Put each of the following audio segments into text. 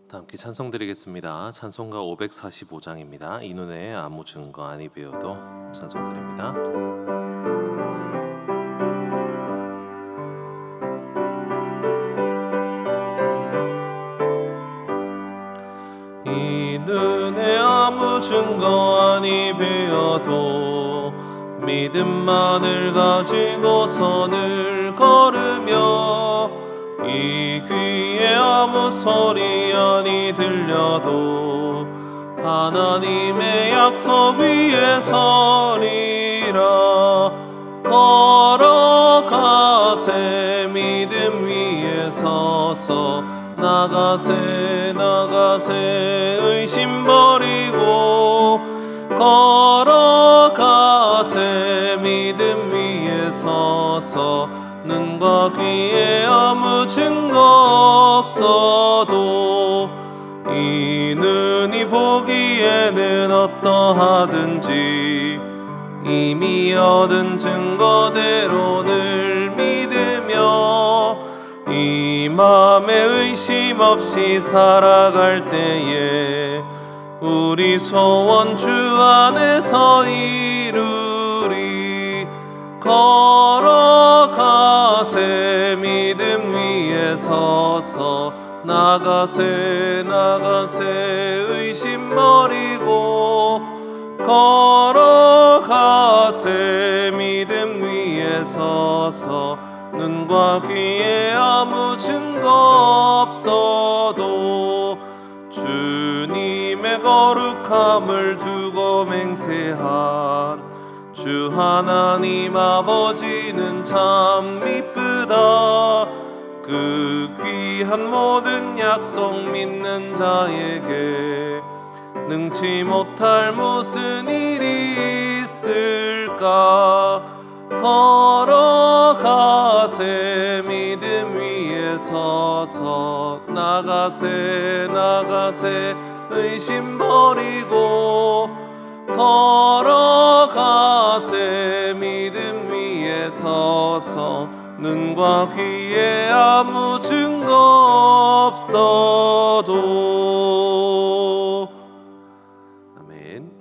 다 함께 찬송 드리겠습니다. 찬송가 545장입니다. 이 눈에 아무 증거 아니 배워도 찬송 드립니다. 이 눈에 아무 증거 아니 배워도 믿음만을 가지고 선을 걸으며 이 귀에 아무 소리 아니 들려도 하나님의 약속 위에 서리라. 걸어가세 믿음 위에 서서 나가세 의심 버리고 걸어가세 믿음 위에 서서 눈과 귀에 아무 증거 없어도 이 눈이 보기에는 어떠하든지 이미 얻은 증거대로 늘 믿으며 이 맘에 의심 없이 살아갈 때에 우리 소원 주 안에서 이루리. 걸어가세 믿음 위에 서서 나가세 의심 버리고 걸어가세 믿음 위에 서서 눈과 귀에 아무 증거 없어도 주님의 거룩함을 두고 맹세한 주 하나님 아버지는 참 미쁘다. 그 귀한 모든 약속 믿는 자에게 능치 못할 무슨 일이 있을까. 걸어가세 믿음 위에 서서 나가세 의심 버리고 걸어가세 믿음 위에 서서 눈과 귀에 아무 증거 없어도. 아멘.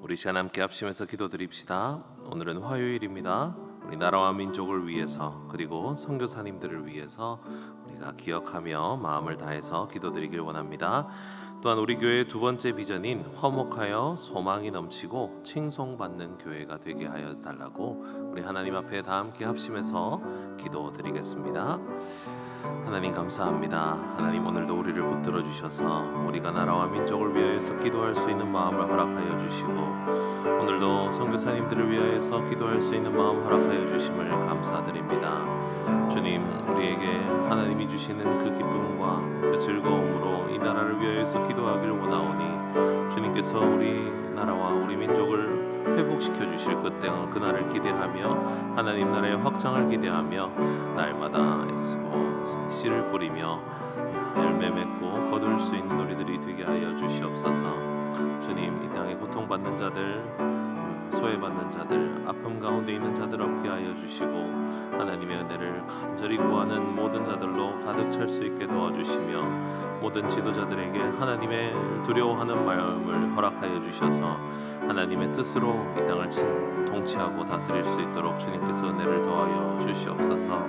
우리 시간 함께 합심해서 기도드립시다. 오늘은 화요일입니다. 우리 나라와 민족을 위해서 그리고 선교사님들을 위해서 우리가 기억하며 마음을 다해서 기도드리길 원합니다. 또한 우리 교회의 두 번째 비전인 화목하여 소망이 넘치고 칭송받는 교회가 되게 하여 달라고 우리 하나님 앞에 다 함께 합심해서 기도드리겠습니다. 하나님 감사합니다. 하나님 오늘도 우리를 붙들어 주셔서 우리가 나라와 민족을 위하여서 기도할 수 있는 마음을 허락하여 주시고 오늘도 선교사님들을 위하여서 기도할 수 있는 마음 허락하여 주심을 감사드립니다. 주님, 우리에게 하나님이 주시는 그 기쁨과 그 즐거움으로 이 나라를 위하여서 기도하기를 원하오니 주님께서 우리 나라와 우리 민족을 회복시켜 주실 그날을 기대하며 하나님 나라의 확장을 기대하며 날마다 애쓰고 씨를 뿌리며 열매 맺고 거둘 수 있는 우리들이 되게 하여 주시옵소서. 주님, 이 땅에 고통받는 자들, 소외받는 자들, 아픔 가운데 있는 자들 없게 하여 주시고 하나님의 은혜를 간절히 구하는 모든 자들로 가득 찰 수 있게 도와주시며 모든 지도자들에게 하나님의 두려워하는 마음을 허락하여 주셔서 하나님의 뜻으로 이 땅을 통치하고 다스릴 수 있도록 주님께서 은혜를 더하여 주시옵소서.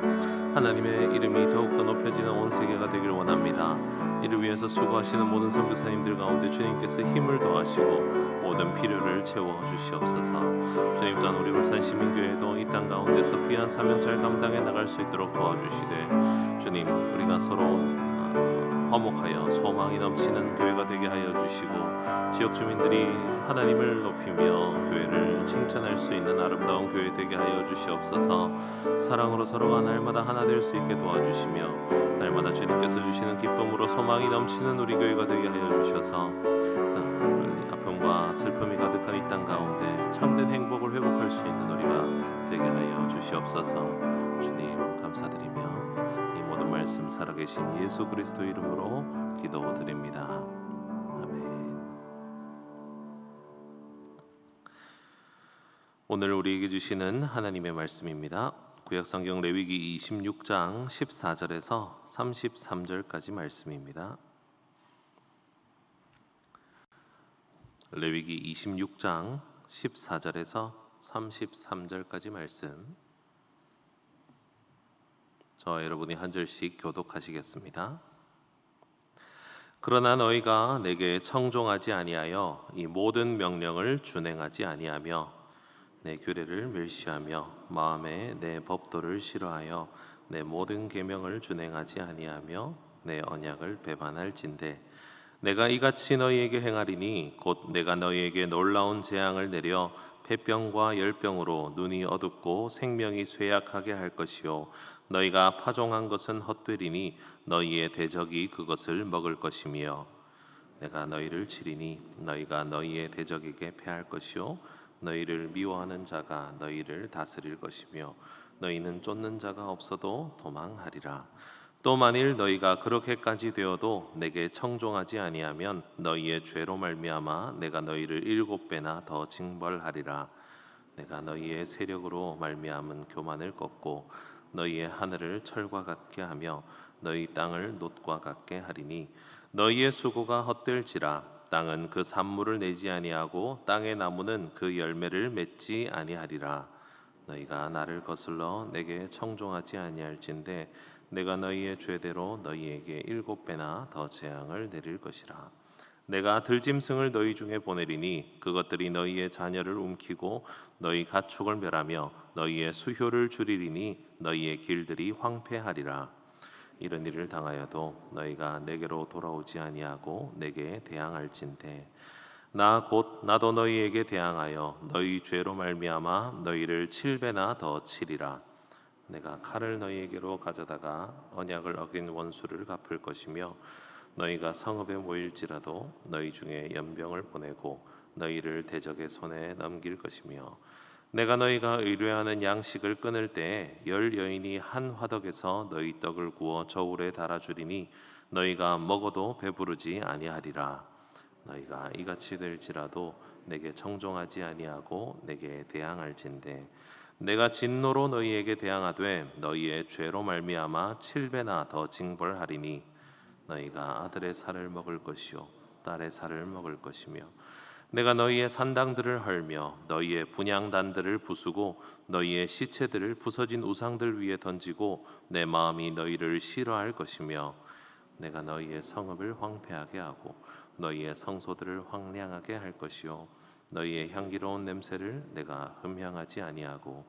하나님의 이름이 더욱더 높여지는 온 세계가 되길 원합니다. 이를 위해서 수고하시는 모든 선교사님들 가운데 주님께서 힘을 더하시고 모든 필요를 채워 주시옵소서. 주님, 또한 우리 울산 시민교회도 이 땅 가운데서 귀한 사명 잘 감당해 나갈 수 있도록 도와주시되 주님, 우리가 서로 화목하여 소망이 넘치는 교회가 되게 하여 주시고 지역 주민들이 하나님을 높이며 교회를 칭찬할 수 있는 아름다운 교회 되게 하여 주시옵소서. 사랑으로 서로가 날마다 하나 될 수 있게 도와주시며 날마다 주님께서 주시는 기쁨으로 소망이 넘치는 우리 교회가 되게 하여 주셔서 아픔과 슬픔이 가득한 이 땅 가운데 참된 행복을 회복할 수 있는 우리가 되게 하여 주시옵소서. 주님 감사드리며 이 모든 말씀 살아계신 예수 그리스도 이름으로 기도드립니다. 아멘. 오늘 우리에게 주시는 하나님의 말씀입니다. 구약성경 레위기 26장 14절에서 33절까지 말씀입니다. 레위기 26장 14절에서 33절까지 말씀, 저 여러분이 한 절씩 교독하시겠습니다. 그러나 너희가 내게 청종하지 아니하여 이 모든 명령을 준행하지 아니하며 내 규례를 멸시하며 마음에 내 법도를 싫어하여 내 모든 계명을 준행하지 아니하며 내 언약을 배반할진대 내가 이같이 너희에게 행하리니 곧 내가 너희에게 놀라운 재앙을 내려 폐병과 열병으로 눈이 어둡고 생명이 쇠약하게 할 것이요 너희가 파종한 것은 헛되리니 너희의 대적이 그것을 먹을 것이며 내가 너희를 치리니 너희가 너희의 대적에게 패할 것이요 너희를 미워하는 자가 너희를 다스릴 것이며 너희는 쫓는 자가 없어도 도망하리라. 또 만일 너희가 그렇게까지 되어도 내게 청종하지 아니하면 너희의 죄로 말미암아 내가 너희를 7배나 더 징벌하리라. 내가 너희의 세력으로 말미암은 교만을 꺾고 너희의 하늘을 철과 같게 하며 너희 땅을 놋과 같게 하리니 너희의 수고가 헛될지라. 땅은 그 산물을 내지 아니하고 땅의 나무는 그 열매를 맺지 아니하리라. 너희가 나를 거슬러 내게 청종하지 아니할진대 내가 너희의 죄대로 너희에게 7배나 더 재앙을 내릴 것이라. 내가 들짐승을 너희 중에 보내리니 그것들이 너희의 자녀를 움키고 너희 가축을 멸하며 너희의 수효를 줄이리니 너희의 길들이 황폐하리라. 이런 일을 당하여도 너희가 내게로 돌아오지 아니하고 내게 대항할진대 나 곧 나도 너희에게 대항하여 너희 죄로 말미암아 너희를 7배나 더 치리라. 내가 칼을 너희에게로 가져다가 언약을 어긴 원수를 갚을 것이며 너희가 성읍에 모일지라도 너희 중에 연병을 보내고 너희를 대적의 손에 넘길 것이며 내가 너희가 의뢰하는 양식을 끊을 때에 10 여인이 한 화덕에서 너희 떡을 구워 저울에 달아주리니 너희가 먹어도 배부르지 아니하리라. 너희가 이같이 될지라도 내게 청종하지 아니하고 내게 대항할진대 내가 진노로 너희에게 대항하되 너희의 죄로 말미암아 7배나 더 징벌하리니 너희가 아들의 살을 먹을 것이요 딸의 살을 먹을 것이며 내가 너희의 산당들을 헐며 너희의 분향단들을 부수고 너희의 시체들을 부서진 우상들 위에 던지고 내 마음이 너희를 싫어할 것이며 내가 너희의 성읍을 황폐하게 하고 너희의 성소들을 황량하게 할 것이요 너희의 향기로운 냄새를 내가 흠향하지 아니하고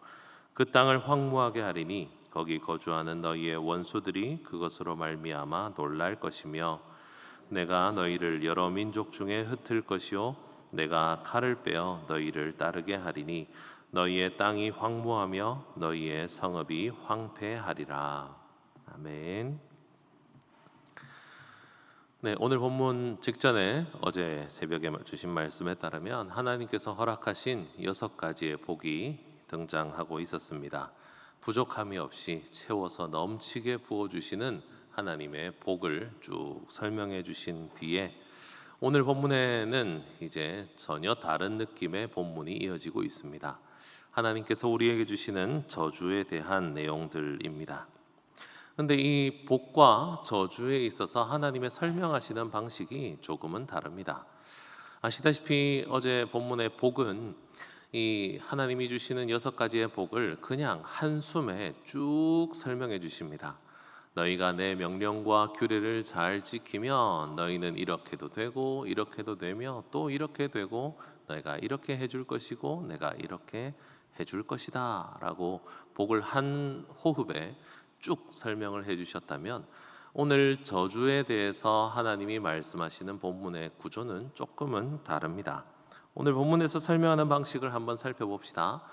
그 땅을 황무하게 하리니 거기 거주하는 너희의 원수들이 그것으로 말미암아 놀랄 것이며 내가 너희를 여러 민족 중에 흩을 것이요 내가 칼을 빼어 너희를 따르게 하리니 너희의 땅이 황무하며 너희의 성읍이 황폐하리라. 아멘. 네, 오늘 본문 직전에 어제 새벽에 주신 말씀에 따르면 하나님께서 허락하신 6가지의 복이 등장하고 있었습니다. 부족함이 없이 채워서 넘치게 부어주시는 하나님의 복을 쭉 설명해 주신 뒤에 오늘 본문에는 이제 전혀 다른 느낌의 본문이 이어지고 있습니다. 하나님께서 우리에게 주시는 저주에 대한 내용들입니다. 근데 이 복과 저주에 있어서 하나님의 설명하시는 방식이 조금은 다릅니다. 아시다시피 어제 본문의 복은 이 하나님이 주시는 6가지의 복을 그냥 한숨에 쭉 설명해 주십니다. 너희가 내 명령과 규례를 잘 지키면 너희는 이렇게도 되고 이렇게도 되며 또 이렇게 되고 너희가 이렇게 해줄 것이고 내가 이렇게 해줄 것이다 라고 복을 한 호흡에 쭉 설명을 해주셨다면 오늘 저주에 대해서 하나님이 말씀하시는 본문의 구조는 조금은 다릅니다. 오늘 본문에서 설명하는 방식을 한번 살펴봅시다.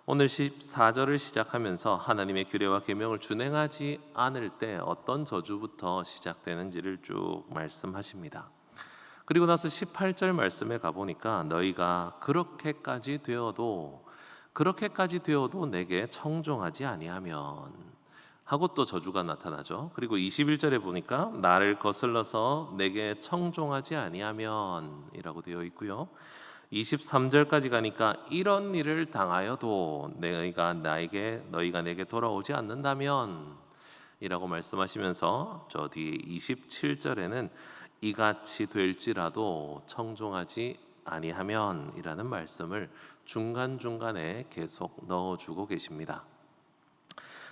오늘 14절을 시작하면서 하나님의 규례와 계명을 준행하지 않을 때 어떤 저주부터 시작되는지를 쭉 말씀하십니다. 그리고 나서 18절 말씀에 가보니까 너희가 그렇게까지 되어도 내게 청종하지 아니하면 하고 또 저주가 나타나죠. 그리고 21절에 보니까 나를 거슬러서 내게 청종하지 아니하면 이라고 되어 있고요. 23절까지 가니까 이런 일을 당하여도 너희가 내게 돌아오지 않는다면 이라고 말씀하시면서 저 뒤에 27절에는 이같이 될지라도 청종하지 아니하면이라는 말씀을 중간중간에 계속 넣어주고 계십니다.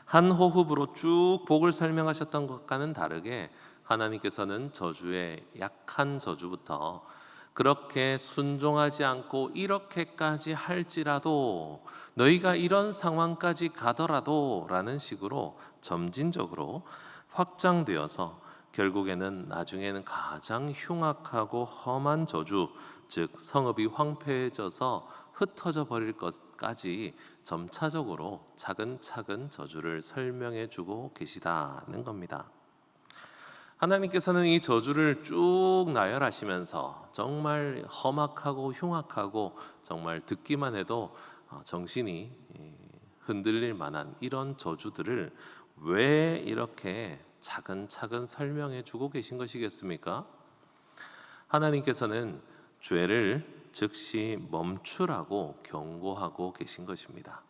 한 호흡으로 쭉 복을 설명하셨던 것과는 다르게 하나님께서는 저주의 약한 저주부터 그렇게 순종하지 않고 이렇게까지 할지라도 너희가 이런 상황까지 가더라도 라는 식으로 점진적으로 확장되어서 결국에는 나중에는 가장 흉악하고 험한 저주, 즉 성읍이 황폐해져서 흩어져 버릴 것까지 점차적으로 차근차근 저주를 설명해 주고 계시다는 겁니다. 하나님께서는 이 저주를 쭉 나열하시면서 정말 험악하고 흉악하고 정말 듣기만 해도 정신이 흔들릴 만한 이런 저주들을 왜 이렇게 차근차근 설명해 주고 계신 것이겠습니까? 하나님께서는 죄를 즉시 멈추라고 경고하고 계신 것입니다.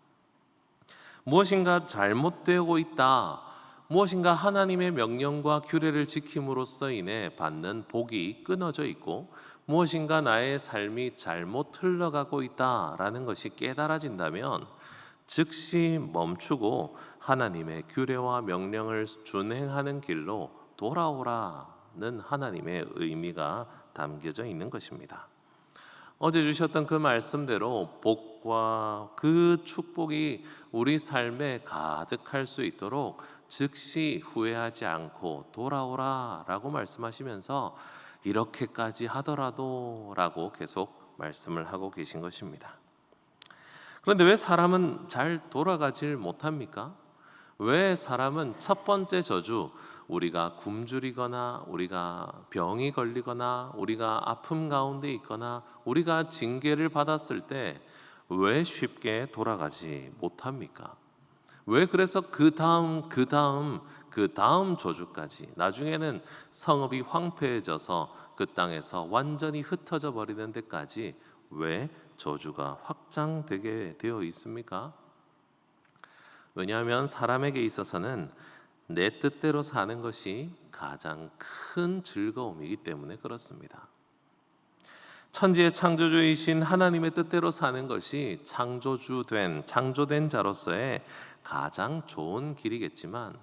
무엇인가 잘못되고 있다, 무엇인가 하나님의 명령과 규례를 지킴으로써 인해 받는 복이 끊어져 있고 무엇인가 나의 삶이 잘못 흘러가고 있다라는 것이 깨달아진다면 즉시 멈추고 하나님의 규례와 명령을 준행하는 길로 돌아오라는 하나님의 의미가 담겨져 있는 것입니다. 어제 주셨던 그 말씀대로 복과 그 축복이 우리 삶에 가득할 수 있도록 즉시 후회하지 않고 돌아오라라고 말씀하시면서 이렇게까지 하더라도 라고 계속 말씀을 하고 계신 것입니다. 그런데 왜 사람은 잘 돌아가질 못합니까? 왜 사람은 첫 번째 저주, 우리가 굶주리거나 우리가 병이 걸리거나 우리가 아픔 가운데 있거나 우리가 징계를 받았을 때 왜 쉽게 돌아가지 못합니까? 왜 그래서 그 다음 저주까지 나중에는 성읍이 황폐해져서 그 땅에서 완전히 흩어져 버리는 데까지 왜 저주가 확장되게 되어 있습니까? 왜냐하면 사람에게 있어서는 내 뜻대로 사는 것이 가장 큰 즐거움이기 때문에 그렇습니다. 천지의 창조주이신 하나님의 뜻대로 사는 것이 창조된 자로서의 가장 좋은 길이겠지만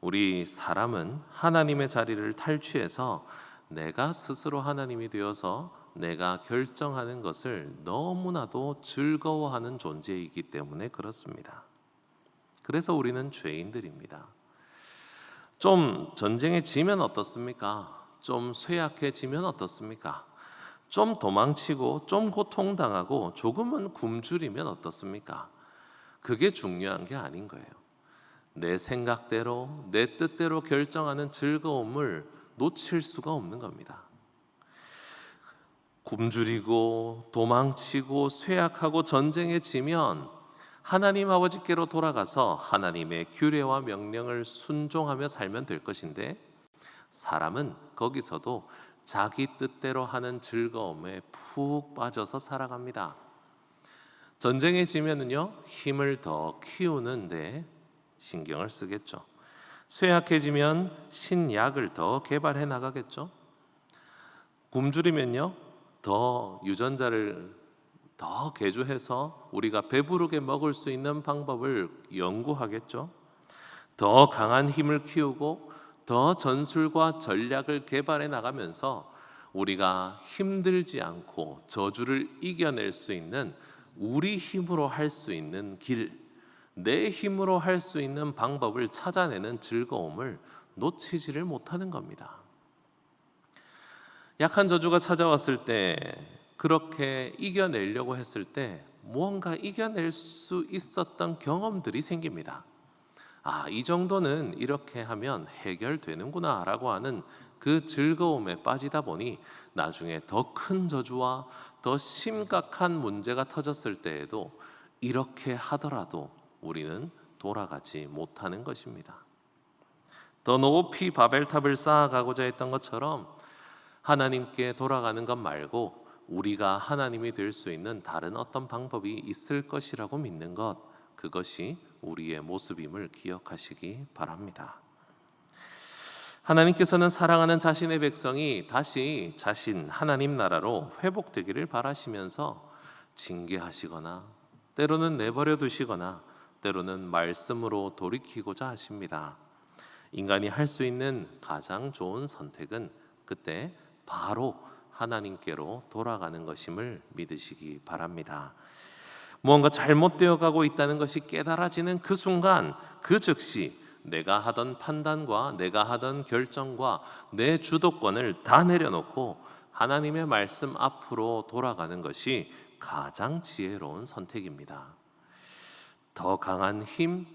우리 사람은 하나님의 자리를 탈취해서 내가 스스로 하나님이 되어서 내가 결정하는 것을 너무나도 즐거워하는 존재이기 때문에 그렇습니다. 그래서 우리는 죄인들입니다. 좀 전쟁에 지면 어떻습니까? 좀 쇠약해지면 어떻습니까? 좀 도망치고 좀 고통당하고 조금은 굶주리면 어떻습니까? 그게 중요한 게 아닌 거예요. 내 생각대로 내 뜻대로 결정하는 즐거움을 놓칠 수가 없는 겁니다. 굶주리고 도망치고 쇠약하고 전쟁에 지면 하나님 아버지께로 돌아가서 하나님의 규례와 명령을 순종하며 살면 될 것인데 사람은 거기서도 자기 뜻대로 하는 즐거움에 푹 빠져서 살아갑니다. 전쟁에 지면은요 힘을 더 키우는데 신경을 쓰겠죠. 쇠약해지면 신약을 더 개발해 나가겠죠. 굶주리면요 더 유전자를 더 개조해서 우리가 배부르게 먹을 수 있는 방법을 연구하겠죠. 더 강한 힘을 키우고 더 전술과 전략을 개발해 나가면서 우리가 힘들지 않고 저주를 이겨낼 수 있는 우리 힘으로 할 수 있는 길, 내 힘으로 할 수 있는 방법을 찾아내는 즐거움을 놓치지를 못하는 겁니다. 약한 저주가 찾아왔을 때 그렇게 이겨내려고 했을 때 무언가 이겨낼 수 있었던 경험들이 생깁니다. 이 정도는 이렇게 하면 해결되는구나 라고 하는 그 즐거움에 빠지다 보니 나중에 더 큰 저주와 더 심각한 문제가 터졌을 때에도 이렇게 하더라도 우리는 돌아가지 못하는 것입니다. 더 높이 바벨탑을 쌓아가고자 했던 것처럼 하나님께 돌아가는 것 말고 우리가 하나님이 될 수 있는 다른 어떤 방법이 있을 것이라고 믿는 것, 그것이 우리의 모습임을 기억하시기 바랍니다. 하나님께서는 사랑하는 자신의 백성이 다시 자신 하나님 나라로 회복되기를 바라시면서 징계하시거나 때로는 내버려 두시거나 때로는 말씀으로 돌이키고자 하십니다. 인간이 할 수 있는 가장 좋은 선택은 그때 바로 하나님께로 돌아가는 것임을 믿으시기 바랍니다. 무언가 잘못되어 가고 있다는 것이 깨달아지는 그 순간 그 즉시 내가 하던 판단과 내가 하던 결정과 내 주도권을 다 내려놓고 하나님의 말씀 앞으로 돌아가는 것이 가장 지혜로운 선택입니다. 더 강한 힘,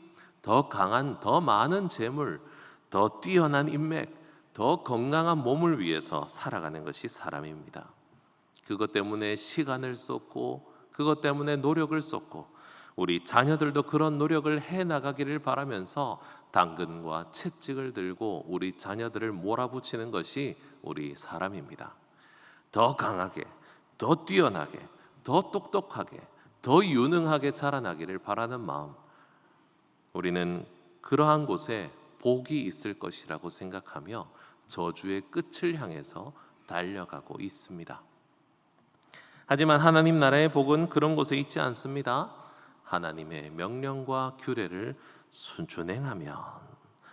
더 많은 재물, 더 뛰어난 인맥, 더 건강한 몸을 위해서 살아가는 것이 사람입니다. 그것 때문에 시간을 쏟고 그것 때문에 노력을 쏟고 우리 자녀들도 그런 노력을 해나가기를 바라면서 당근과 채찍을 들고 우리 자녀들을 몰아붙이는 것이 우리 사람입니다. 더 강하게, 더 뛰어나게, 더 똑똑하게, 더 유능하게 자라나기를 바라는 마음, 우리는 그러한 곳에 복이 있을 것이라고 생각하며 저주의 끝을 향해서 달려가고 있습니다. 하지만 하나님 나라의 복은 그런 곳에 있지 않습니다. 하나님의 명령과 규례를 순종하면,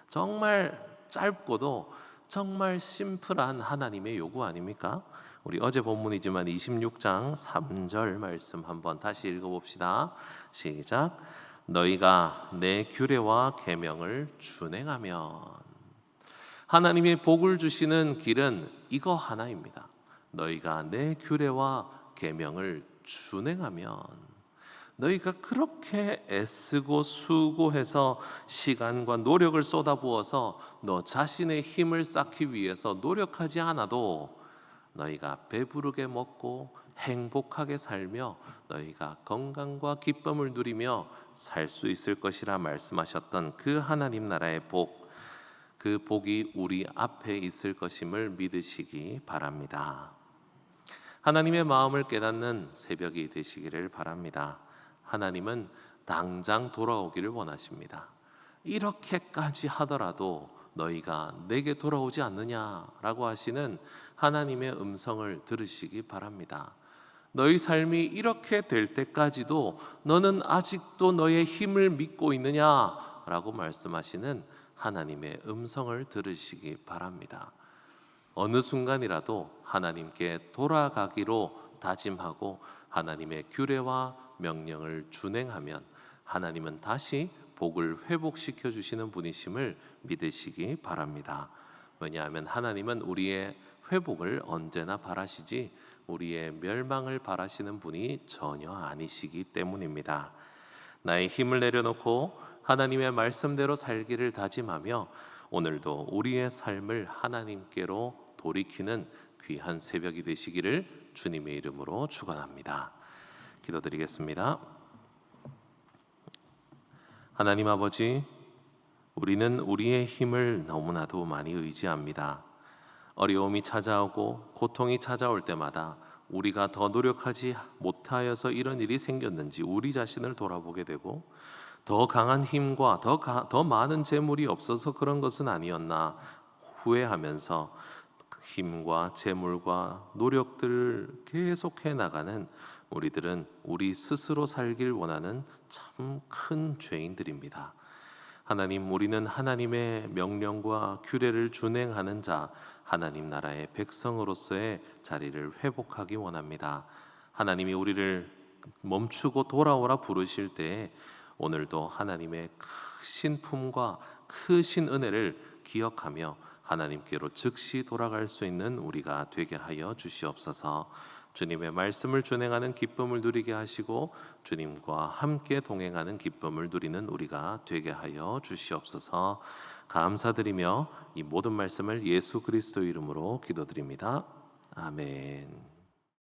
정말 짧고도 정말 심플한 하나님의 요구 아닙니까? 우리 어제 본문이지만 26장 3절 말씀 한번 다시 읽어봅시다. 시작. 너희가 내 규례와 계명을 준행하면. 하나님의 복을 주시는 길은 이거 하나입니다. 너희가 내 규례와 계명을 준행하면. 너희가 그렇게 애쓰고 수고해서 시간과 노력을 쏟아부어서 너 자신의 힘을 쌓기 위해서 노력하지 않아도 너희가 배부르게 먹고 행복하게 살며 너희가 건강과 기쁨을 누리며 살 수 있을 것이라 말씀하셨던 그 하나님 나라의 복, 그 복이 우리 앞에 있을 것임을 믿으시기 바랍니다. 하나님의 마음을 깨닫는 새벽이 되시기를 바랍니다. 하나님은 당장 돌아오기를 원하십니다. 이렇게까지 하더라도 너희가 내게 돌아오지 않느냐라고 하시는 하나님의 음성을 들으시기 바랍니다. 너희 삶이 이렇게 될 때까지도 너는 아직도 너의 힘을 믿고 있느냐라고 말씀하시는 하나님의 음성을 들으시기 바랍니다. 어느 순간이라도 하나님께 돌아가기로 다짐하고 하나님의 규례와 명령을 준행하면 하나님은 다시 복을 회복시켜 주시는 분이심을 믿으시기 바랍니다. 왜냐하면 하나님은 우리의 회복을 언제나 바라시지 우리의 멸망을 바라시는 분이 전혀 아니시기 때문입니다. 나의 힘을 내려놓고 하나님의 말씀대로 살기를 다짐하며 오늘도 우리의 삶을 하나님께로 돌이키는 귀한 새벽이 되시기를 주님의 이름으로 축원합니다. 기도드리겠습니다. 하나님 아버지, 우리는 우리의 힘을 너무나도 많이 의지합니다. 어려움이 찾아오고 고통이 찾아올 때마다 우리가 더 노력하지 못하여서 이런 일이 생겼는지 우리 자신을 돌아보게 되고, 더 강한 힘과 더 많은 재물이 없어서 그런 것은 아니었나 후회하면서 힘과 재물과 노력들을 계속해 나가는 우리들은 우리 스스로 살길 원하는 참 큰 죄인들입니다. 하나님, 우리는 하나님의 명령과 규례를 준행하는 자, 하나님 나라의 백성으로서의 자리를 회복하기 원합니다. 하나님이 우리를 멈추고 돌아오라 부르실 때에 오늘도 하나님의 크신 품과 크신 은혜를 기억하며 하나님께로 즉시 돌아갈 수 있는 우리가 되게 하여 주시옵소서. 주님의 말씀을 준행하는 기쁨을 누리게 하시고 주님과 함께 동행하는 기쁨을 누리는 우리가 되게 하여 주시옵소서. 감사드리며 이 모든 말씀을 예수 그리스도 이름으로 기도드립니다. 아멘.